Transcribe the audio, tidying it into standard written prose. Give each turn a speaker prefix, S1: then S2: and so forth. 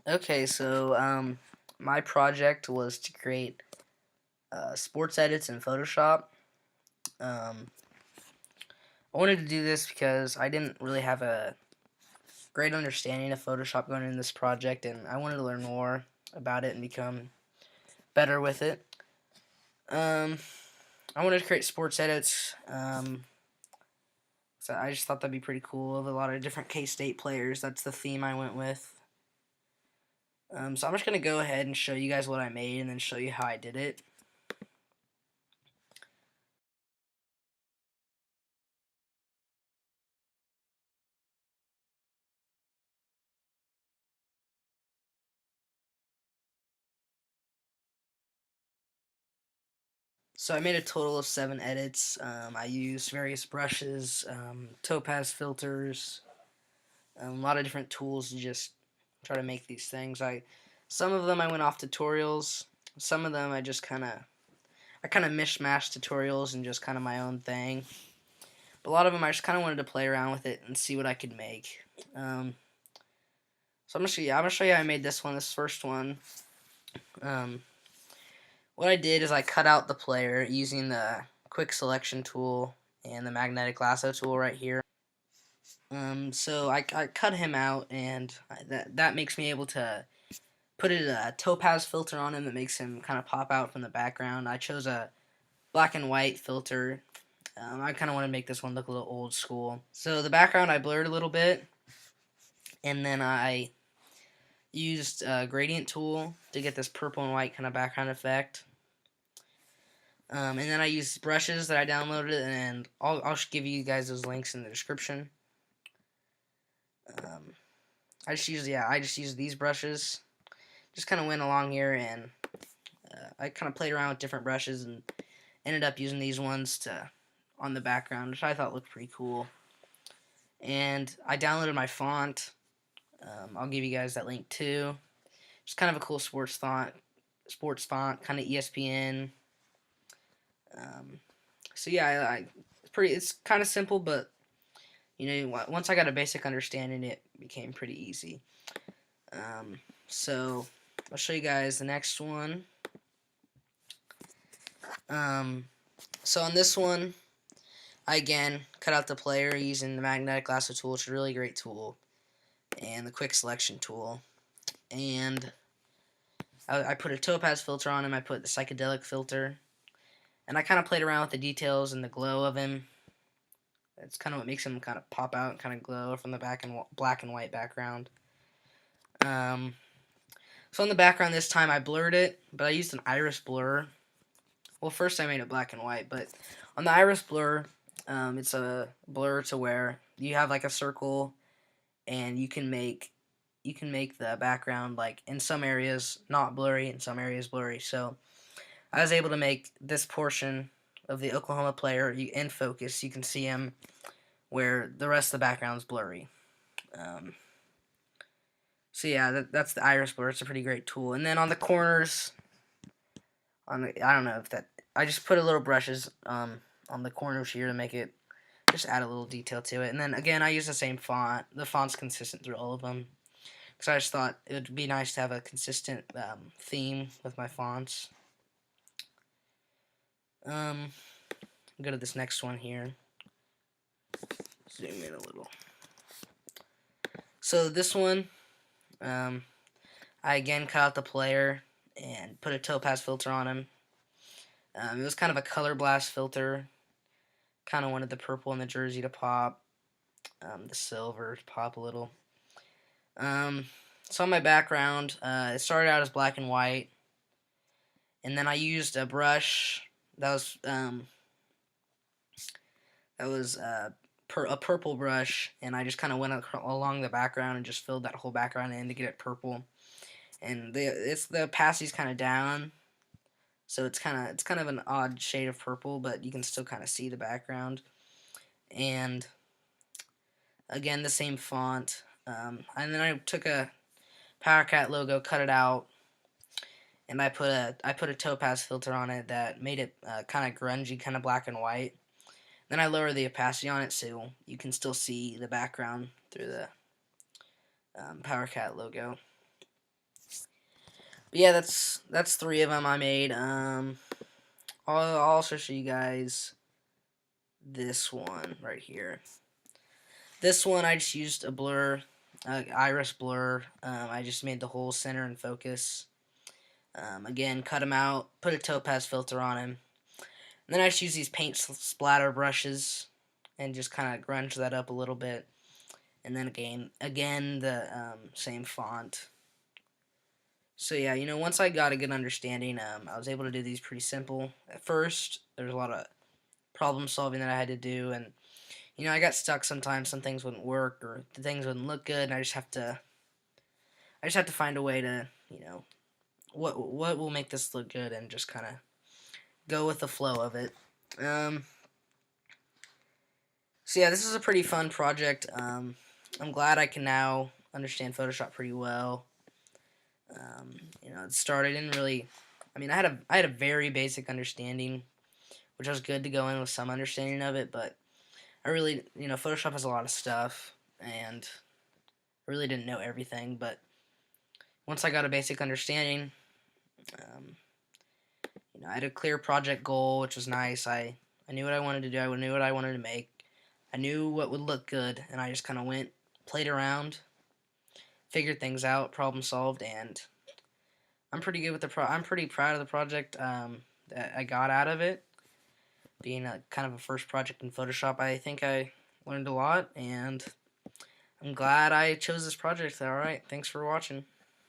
S1: Okay, so my project was to create sports edits in Photoshop. Um, I wanted to do this because I didn't really have a great understanding of Photoshop going into this project, and I wanted to learn more about it and become better with it. Um, I wanted to create sports edits. So I just thought that'd be pretty cool of a lot of different K-State players. That's the theme I went with. So I'm just gonna go ahead and show you guys what I made, and then show you how I did it. So I made a total of 7 edits. I used various brushes, Topaz filters, a lot of different tools to just try to make these things. Some of them I went off tutorials. Some of them I kind of mishmashed tutorials and just kind of my own thing. But a lot of them I just kind of wanted to play around with it and see what I could make. So I'm gonna show you how I made this one. This first one. Um, what I did is I cut out the player using the quick selection tool and the magnetic lasso tool right here. So I cut him out, and that makes me able to put a topaz filter on him that makes him kind of pop out from the background. I chose a black and white filter. I kind of want to make this one look a little old school. So the background I blurred a little bit, and then I used a gradient tool to get this purple and white kind of background effect. And then I used brushes that I downloaded, and I'll give you guys those links in the description. Um, I just used these brushes. Just kind of went along here, and I kind of played around with different brushes and ended up using these ones to on the background, which I thought looked pretty cool. And I downloaded my font. I'll give you guys that link too. It's kind of a cool sports font, kind of ESPN. Um, so yeah, it's kind of simple, but once I got a basic understanding, it became pretty easy. So I'll show you guys the next one. Um, so on this one, I again cut out the player using the magnetic lasso tool, which is a really great tool, and the quick selection tool. And I put a topaz filter on him. I put the psychedelic filter, and I kind of played around with the details and the glow of him. It's kind of what makes him kind of pop out and kind of glow from the black and white background. Um, so on the background this time I blurred it, but I used an iris blur. Well, first I made it black and white, but on the iris blur, it's a blur to where you have like a circle, and you can make the background like in some areas not blurry, in some areas blurry. So I was able to make this portion of the Oklahoma player in focus. You can see him where the rest of the background is blurry. Um, so yeah, that's the iris blur. It's a pretty great tool. And then on the corners, I don't know if that I just put a little brushes on the corners here to make it just add a little detail to it. And then again, I use the same font. The font's consistent through all of them. So I just thought it would be nice to have a consistent theme with my fonts. Go to this next one here. Zoom in a little. So this one, I again cut out the player and put a topaz filter on him. It was kind of a color blast filter. Kind of wanted the purple in the jersey to pop, the silver to pop a little. So on my background, it started out as black and white, and then I used a brush that was a purple brush, and I just kind of went along the background and just filled that whole background in to get it purple. And the opacity's kind of down, so it's kind of an odd shade of purple, but you can still kind of see the background. And again, the same font. And then I took a PowerCat logo, cut it out, and I put a topaz filter on it that made it kind of grungy, kind of black and white. Then I lowered the opacity on it so you can still see the background through PowerCat logo. But yeah, that's 3 of them I made. I'll also show you guys this one right here. This one I just used a blur, iris blur. I just made the whole center and focus. Again, cut him out, put a topaz filter on him. And then I just use these paint splatter brushes and just kind of grunge that up a little bit. And then again the same font. So yeah, once I got a good understanding, I was able to do these pretty simple. At first, there's a lot of problem solving that I had to do, and I got stuck sometimes. Some things wouldn't work, or the things wouldn't look good, and I just have to find a way to, what will make this look good, and just kind of go with the flow of it. So yeah, this is a pretty fun project. I'm glad I can now understand Photoshop pretty well. It started in really, I had a very basic understanding, which was good to go in with some understanding of it, but I really, Photoshop has a lot of stuff, and I really didn't know everything, but once I got a basic understanding, um, I had a clear project goal, which was nice. I knew what I wanted to do. I knew what I wanted to make. I knew what would look good, and I just kind of went, played around, figured things out, problem solved, and I'm pretty good with I'm pretty proud of the project that I got out of it. Being a kind of a first project in Photoshop, I think I learned a lot, and I'm glad I chose this project. Alright, thanks for watching.